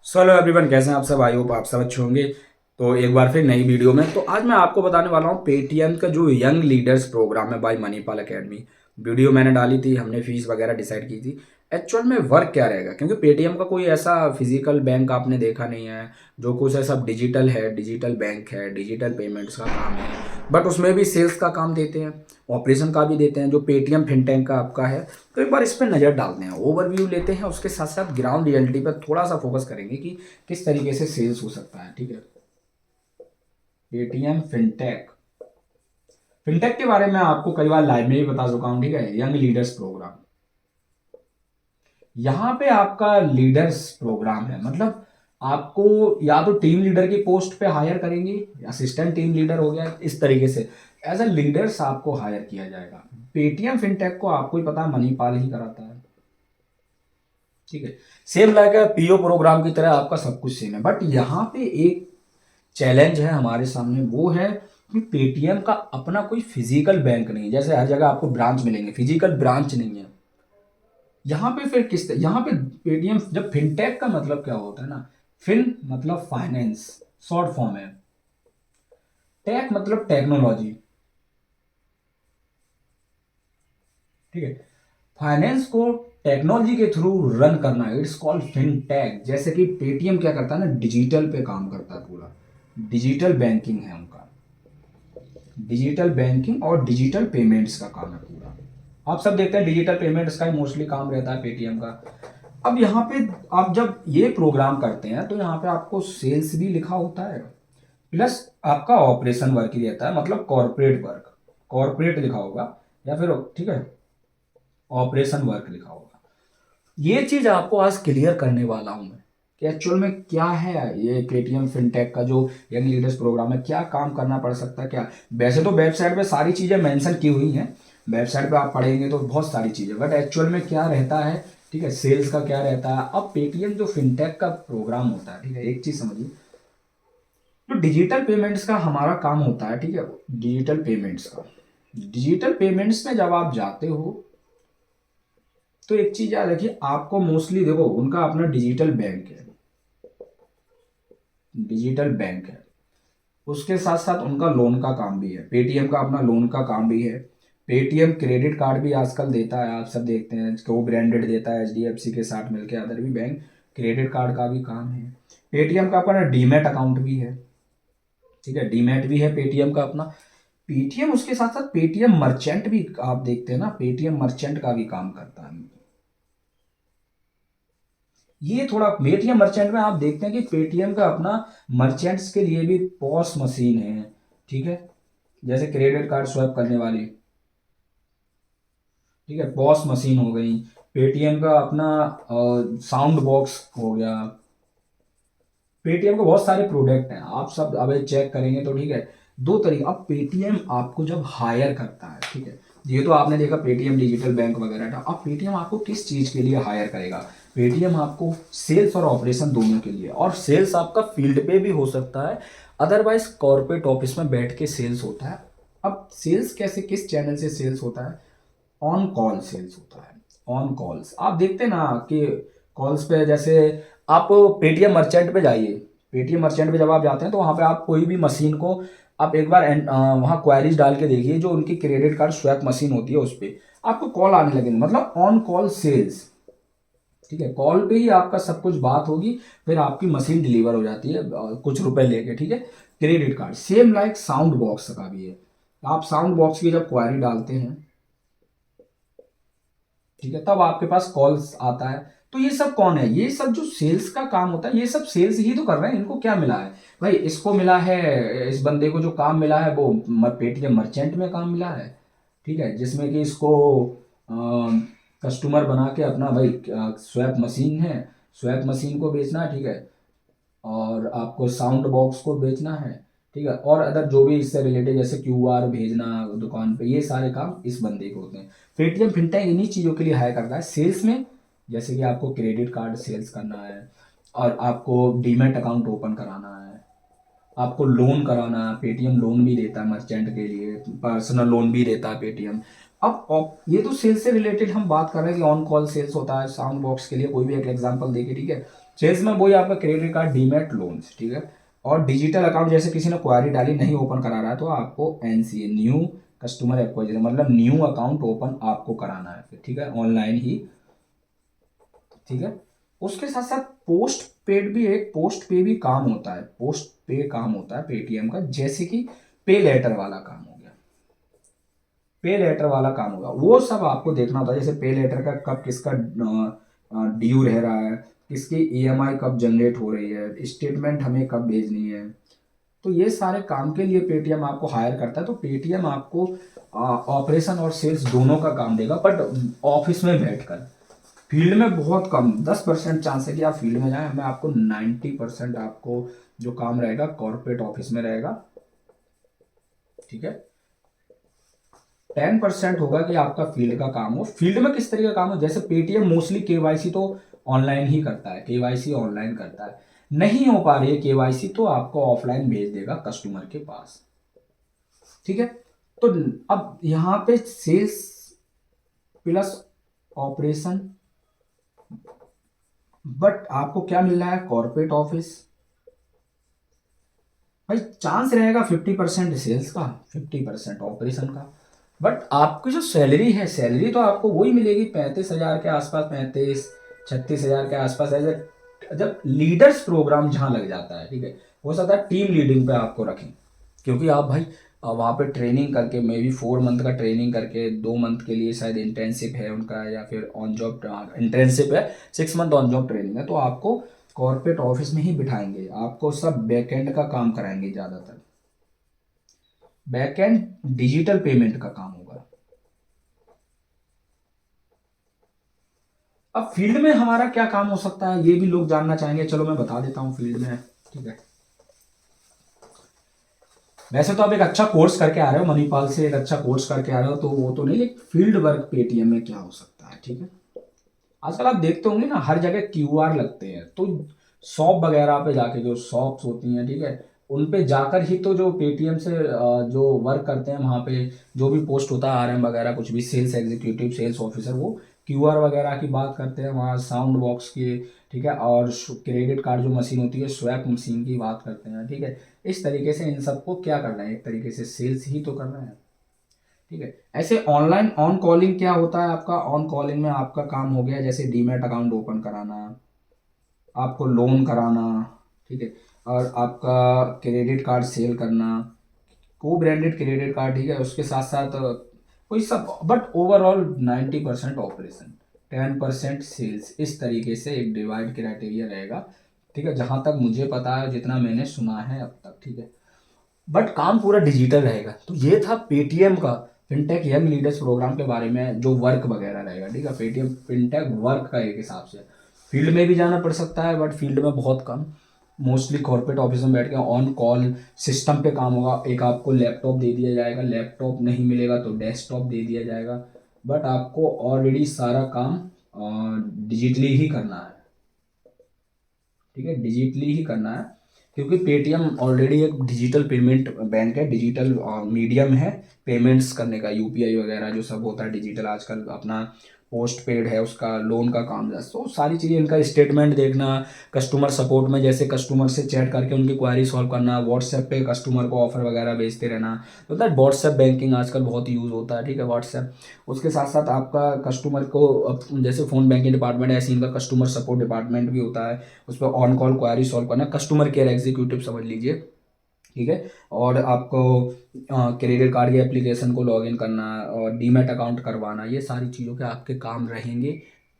Hello everyone, कैसे हैं आप सब। आई होप आप सब अच्छे होंगे। तो एक बार फिर नई वीडियो में तो आज मैं आपको बताने वाला हूँ पेटीएम का जो यंग लीडर्स प्रोग्राम है बाय मणिपाल एकेडमी। वीडियो मैंने डाली थी, हमने फीस वगैरह डिसाइड की थी। एक्चुअल में वर्क क्या रहेगा, क्योंकि पेटीएम का कोई ऐसा फिजिकल बैंक आपने देखा नहीं है। जो कुछ है सब डिजिटल है, डिजिटल बैंक है, डिजिटल पेमेंट्स का काम है। बट उसमें भी सेल्स का काम देते हैं, ऑपरेशन का भी देते हैं, जो पेटीएम फिनटेक का आपका है। तो एक बार इस पर नज़र डालते हैं, ओवरव्यू लेते हैं, उसके साथ साथ ग्राउंड रियलिटी पर थोड़ा सा फोकस करेंगे कि किस तरीके से सेल्स हो सकता है। ठीक है, पेटीएम फिनटेक। फिनटेक के बारे में आपको कई बार लाइव में भी बता चुका हूं। ठीक है, यंग लीडर्स प्रोग्राम, यहाँ पे आपका लीडर्स प्रोग्राम है, मतलब आपको या तो टीम लीडर की पोस्ट पे हायर करेंगे, असिस्टेंट टीम लीडर हो गया, इस तरीके से एज अ लीडर्स आपको हायर किया जाएगा। पेटीएम फिनटेक को आपको ही पता है, मणिपाल ही कराता है। ठीक है, सेम लाइक पीओ प्रोग्राम की तरह आपका सब कुछ सेम है। बट यहाँ पे एक चैलेंज है हमारे सामने, वो है कि पेटीएम का अपना कोई फिजिकल बैंक नहीं है। जैसे हर जगह आपको ब्रांच मिलेंगे, फिजिकल ब्रांच नहीं है। यहाँ पे फिर यहाँ पे पेटीएम, जब फिनटेक का मतलब क्या होता है ना, फिन मतलब फाइनेंस, शॉर्ट फॉर्म है। टेक मतलब टेक्नोलॉजी। ठीक है, फाइनेंस को टेक्नोलॉजी के थ्रू रन करना, इट्स कॉल्ड फिनटेक। जैसे कि पेटीएम क्या करता है ना, डिजिटल पे काम करता है पूरा। डिजिटल बैंकिंग है उनका, डिजिटल बैंकिंग और डिजिटल पेमेंट्स का काम है पूरा। आप सब देखते हैं डिजिटल पेमेंट्स का ही मोस्टली काम रहता है पेटीएम का। अब यहाँ पे आप जब ये प्रोग्राम करते हैं तो यहाँ पे आपको सेल्स भी लिखा होता है, प्लस आपका ऑपरेशन वर्क ही रहता है, मतलब कॉर्पोरेट वर्क, कॉर्पोरेट लिखा होगा या फिर ठीक है ऑपरेशन वर्क लिखा होगा। ये चीज आपको आज क्लियर करने वाला हूं मैं कि एक्चुअल में क्या है ये पेटीएम फिनटेक का जो यंग लीडर्स प्रोग्राम है, क्या काम करना पड़ सकता है क्या। वैसे तो वेबसाइट पे सारी चीजें मेंशन की हुई हैं, वेबसाइट पे आप पढ़ेंगे तो बहुत सारी चीजें, बट एक्चुअल में क्या रहता है, ठीक है, सेल्स का क्या रहता है। अब पेटीएम जो फिनटेक का प्रोग्राम होता है, ठीक है, एक चीज समझिए, जो डिजिटल पेमेंट्स का हमारा काम होता है, ठीक है, डिजिटल पेमेंट्स का, डिजिटल पेमेंट्स में जब आप जाते हो तो एक चीज याद रखिए, आपको मोस्टली देखो उनका अपना डिजिटल बैंक है, डिजिटल बैंक है। उसके साथ साथ उनका लोन का काम भी है, पेटीएम का अपना लोन का काम भी है। पेटीएम क्रेडिट कार्ड भी आजकल देता है, आप सब देखते हैं, को ब्रांडेड देता है एचडीएफसी के साथ मिलकर, अदर भी बैंक क्रेडिट कार्ड का भी काम है। पेटीएम का अपना डीमैट अकाउंट भी है। ठीक है, डीमैट भी है पेटीएम का अपना। पेटीएम उसके साथ साथ पेटीएम मर्चेंट भी आप देखते हैं ना, पेटीएम मर्चेंट का भी काम करता है। ये थोड़ा पेटीएम मर्चेंट में आप देखते हैं कि पेटीएम का अपना मर्चेंट्स के लिए भी पॉस मशीन है। ठीक है, जैसे क्रेडिट कार्ड स्वैप करने वाली, ठीक है, पॉस मशीन हो गई। पेटीएम का अपना साउंड बॉक्स हो गया। पेटीएम के बहुत सारे प्रोडक्ट हैं, आप सब अब चेक करेंगे तो ठीक है। दो तरीके, अब पेटीएम आपको जब हायर करता है, ठीक है, ये तो आपने देखा पेटीएम डिजिटल बैंक वगैरह था। अब पेटीएम आपको किस चीज के लिए हायर करेगा, पेटीएम आपको सेल्स और ऑपरेशन दोनों के लिए, और सेल्स आपका फील्ड पे भी हो सकता है, अदरवाइज कॉर्पोरेट ऑफिस में बैठ के सेल्स होता है। अब सेल्स कैसे, किस चैनल से सेल्स होता है, ऑन कॉल सेल्स होता है। ऑन कॉल्स आप देखते हैं ना कि कॉल्स पे, जैसे आप पेटीएम मर्चेंट पे जाइए, पेटीएम मर्चेंट पे जब आप जाते हैं तो वहाँ पे आप कोई भी मशीन को आप एक बार वहाँ क्वेरीज डाल के देखिए, जो उनकी क्रेडिट कार्ड स्वैप मशीन होती है उस पर आपको कॉल आने लगेंगे, मतलब ऑन कॉल सेल्स। ठीक है, कॉल पे ही आपका सब कुछ बात होगी, फिर आपकी मशीन डिलीवर हो जाती है कुछ रुपए लेके। ठीक है, credit card same like sound box का भी है। आप साउंड बॉक्स की जब क्वारी डालते हैं, ठीक है, तब आपके पास कॉल्स आता है। तो ये सब कौन है, ये सब जो सेल्स का काम होता है, ये सब सेल्स ही तो कर रहे हैं। इनको क्या मिला है भाई, इसको मिला है, इस बंदे को जो काम मिला है वो पेटीएम मर्चेंट में काम मिला है। ठीक है, जिसमें कि इसको कस्टमर बना के अपना भाई स्वैप मशीन है, स्वैप मशीन को बेचना है। ठीक है, और आपको साउंड बॉक्स को बेचना है। ठीक है, और अदर जो भी इससे रिलेटेड, जैसे क्यूआर भेजना दुकान पे, ये सारे काम इस बंदे के होते हैं। पेटीएम फिनटेक इन्हीं चीज़ों के लिए हायर करता है सेल्स में, जैसे कि आपको क्रेडिट कार्ड सेल्स करना है, और आपको डीमैट अकाउंट ओपन कराना है, आपको लोन कराना है। पेटीएम लोन भी देता है मर्चेंट के लिए, पर्सनल लोन भी देता है पेटीएम। ये तो सेल्स से रिलेटेड हम बात कर रहे हैं कि ऑन कॉल सेल्स होता है, साउंड बॉक्स के लिए कोई भी एक एग्जांपल देके, ठीक है। सेल्स में वही आपका क्रेडिट कार्ड, डीमैट, लोन्स, ठीक है। और डिजिटल अकाउंट जैसे किसी ने क्वारी डाली नहीं ओपन करा रहा है तो आपको एनसीए, न्यू कस्टमर एक्वाजिशन, मतलब न्यू अकाउंट ओपन आपको कराना है फिर, ठीक है, ऑनलाइन ही, ठीक है। उसके साथ साथ पोस्ट पेड भी, एक पोस्ट पे भी काम होता है, पोस्ट पे काम होता है पेटीएम का, जैसे कि पे लेटर वाला काम हो गया, पे लेटर वाला काम होगा, वो सब आपको देखना होता है। जैसे पे लेटर का कब किसका ड्यू रह रहा है, किसकी ईएमआई कब जनरेट हो रही है, स्टेटमेंट हमें कब भेजनी है, तो ये सारे काम के लिए पेटीएम आपको हायर करता है। तो पेटीएम आपको ऑपरेशन और सेल्स दोनों का काम देगा, बट ऑफिस में बैठकर। फील्ड में बहुत कम, 10% चांस है कि आप फील्ड में जाएं, हमें आपको 90% आपको जो काम रहेगा कॉर्पोरेट ऑफिस में रहेगा, ठीक है। 10% होगा कि आपका फील्ड का काम हो। फील्ड में किस तरीके का काम हो, जैसे पेटीएम मोस्टली केवाईसी तो ऑनलाइन ही करता है, केवाईसी ऑनलाइन करता है, नहीं हो पा रही है केवाईसी तो आपको ऑफलाइन भेज देगा कस्टमर के पास, ठीक है। तो अब यहाँ पे सेल्स प्लस ऑपरेशन, बट आपको क्या मिल रहा है, कॉर्पोरेट ऑफिस। भाई चांस रहेगा 50% सेल्स का, 50% ऑपरेशन का, बट आपकी जो सैलरी है, सैलरी तो आपको वही मिलेगी 35,000 के आसपास, 35-36,000 के आसपास। एज जब लीडर्स प्रोग्राम जहाँ लग जाता है, ठीक है, हो सकता है टीम लीडिंग पे आपको रखें, क्योंकि आप भाई वहाँ पे ट्रेनिंग करके, मे बी 4 मंथ का ट्रेनिंग करके, 2 मंथ के लिए शायद इंटर्नशिप है उनका, या फिर ऑन जॉब इंटर्नशिप है, 6 मंथ ऑन जॉब ट्रेनिंग है, तो आपको कॉर्पोरेट ऑफिस में ही बिठाएंगे, आपको सब बैकएंड का काम कराएंगे ज़्यादातर, बैकएंड डिजिटल पेमेंट का काम होगा। अब फील्ड में हमारा क्या काम हो सकता है, ये भी लोग जानना चाहेंगे, चलो मैं बता देता हूँ फील्ड में, ठीक है। वैसे तो आप एक अच्छा कोर्स करके आ रहे हो, मणिपाल से एक अच्छा कोर्स करके आ रहे हो, तो वो तो नहीं, लेकिन फील्ड वर्क पेटीएम में क्या हो सकता है, ठीक है। आजकल आप देखते होंगे ना, हर जगह क्यूआर लगते हैं, तो शॉप वगैरह पे जाके, जो शॉप्स होती हैं, ठीक है, उन पे जाकर ही तो जो पेटीएम से जो वर्क करते हैं वहाँ पे, जो भी पोस्ट होता है आरएम वगैरह कुछ भी, सेल्स एग्जीक्यूटिव, सेल्स ऑफिसर, वो क्यूआर वगैरह की बात करते हैं वहाँ, साउंड बॉक्स की, ठीक है, और क्रेडिट कार्ड जो मशीन होती है, स्वैप मशीन की बात करते हैं, ठीक है। इस तरीके से इन सबको क्या करना है, एक तरीके से सेल्स ही तो करना है, ठीक है। ऐसे ऑनलाइन ऑन कॉलिंग क्या होता है आपका, ऑन कॉलिंग में आपका काम हो गया जैसे डीमैट अकाउंट ओपन कराना, आपको लोन कराना, ठीक है, और आपका क्रेडिट कार्ड सेल करना, को ब्रांडेड क्रेडिट कार्ड, ठीक है, उसके साथ साथ कोई सब, बट ओवरऑल 90% ऑपरेशन, 10% सेल्स, इस तरीके से एक डिवाइड क्राइटेरिया रहेगा, ठीक है, जहां तक मुझे पता है, जितना मैंने सुना है अब तक, ठीक है। बट काम पूरा डिजिटल रहेगा। तो ये था पेटीएम का फिनटेक यंग लीडर्स प्रोग्राम के बारे में, जो वर्क वगैरह रहेगा, ठीक है, पेटीएम फिनटेक वर्क का एक हिसाब से फील्ड में भी जाना पड़ सकता है, बट फील्ड में बहुत कम, मोस्टली कॉर्पोरेट ऑफिस में बैठ के ऑन कॉल सिस्टम पे काम होगा। एक आपको लैपटॉप दे दिया जाएगा, लैपटॉप नहीं मिलेगा तो डेस्कटॉप दे दिया जाएगा, बट आपको ऑलरेडी सारा काम डिजिटली ही करना है, ठीक है, डिजिटली ही करना है, क्योंकि पेटीएम ऑलरेडी एक डिजिटल पेमेंट बैंक है, डिजिटल मीडियम है पेमेंट्स करने का, यूपीआई वगैरह जो सब होता है डिजिटल, आजकल अपना पोस्ट पेड है उसका, लोन का काम, तो सारी चीज़ें, इनका स्टेटमेंट देखना, कस्टमर सपोर्ट में जैसे कस्टमर से चैट करके उनकी क्वारी सॉल्व करना, व्हाट्सएप पे कस्टमर को ऑफर वगैरह भेजते रहना, तो दैट व्हाट्सएप बैंकिंग आजकल बहुत यूज़ होता है, ठीक है, व्हाट्सएप। उसके साथ साथ आपका कस्टमर को जैसे फ़ोन बैंकिंग डिपार्टमेंट है, ऐसे इनका कस्टमर सपोर्ट डिपार्टमेंट भी होता है, उस पर ऑन कॉल क्वारी सॉल्व करना, कस्टमर केयर एग्जीक्यूटिव समझ लीजिए, ठीक है। और आपको क्रेडिट कार्ड के एप्लीकेशन को लॉगिन करना और डीमैट अकाउंट करवाना, ये सारी चीज़ों के आपके काम रहेंगे,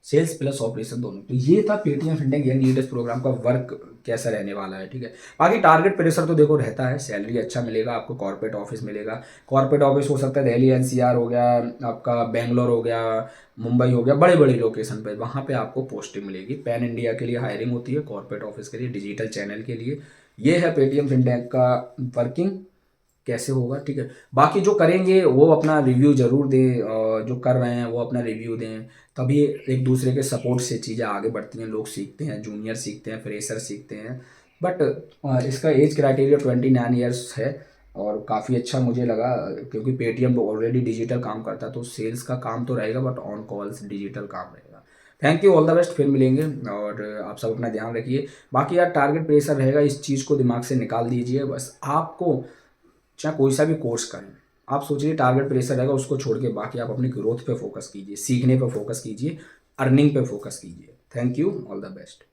सेल्स प्लस ऑपरेशन दोनों। तो ये था Paytm fintech young leaders program का वर्क कैसा रहने वाला है, ठीक है। बाकी टारगेट प्रेशर तो देखो रहता है, सैलरी अच्छा मिलेगा आपको, कॉर्पोरेट ऑफिस मिलेगा, कॉर्पोरेट ऑफिस हो सकता है दिल्ली एनसीआर हो गया, आपका बेंगलोर हो गया, मुंबई हो गया, बड़े बड़े लोकेशन पे, वहाँ पे आपको पोस्टिंग मिलेगी। पैन इंडिया के लिए हायरिंग होती है, कॉर्पोरेट ऑफिस के लिए, डिजिटल चैनल के लिए। ये है पेटीएम फिनटेक का वर्किंग कैसे होगा, ठीक है। बाकी जो करेंगे वो अपना रिव्यू जरूर दें, और जो कर रहे हैं वो अपना रिव्यू दें, तभी एक दूसरे के सपोर्ट से चीज़ें आगे बढ़ती हैं, लोग सीखते हैं, जूनियर सीखते हैं, फ्रेशर सीखते हैं। बट इसका एज क्राइटेरिया 29 ईयर्स है, और काफ़ी अच्छा मुझे लगा, क्योंकि पेटीएम ऑलरेडी डिजिटल काम करता है, तो सेल्स का काम तो रहेगा, बट ऑन कॉल्स डिजिटल काम रहेगा। Thank you, all the best, फिर मिलेंगे और आप सब अपना ध्यान रखिए। बाकी यार टारगेट प्रेशर रहेगा, इस चीज़ को दिमाग से निकाल दीजिए। बस आपको चाहे कोई सा भी कोर्स करें, आप सोचिए टारगेट प्रेशर रहेगा, उसको छोड़ के बाकी आप अपनी ग्रोथ पे फोकस कीजिए, सीखने पे फोकस कीजिए, अर्निंग पे फोकस कीजिए। Thank you, all the best.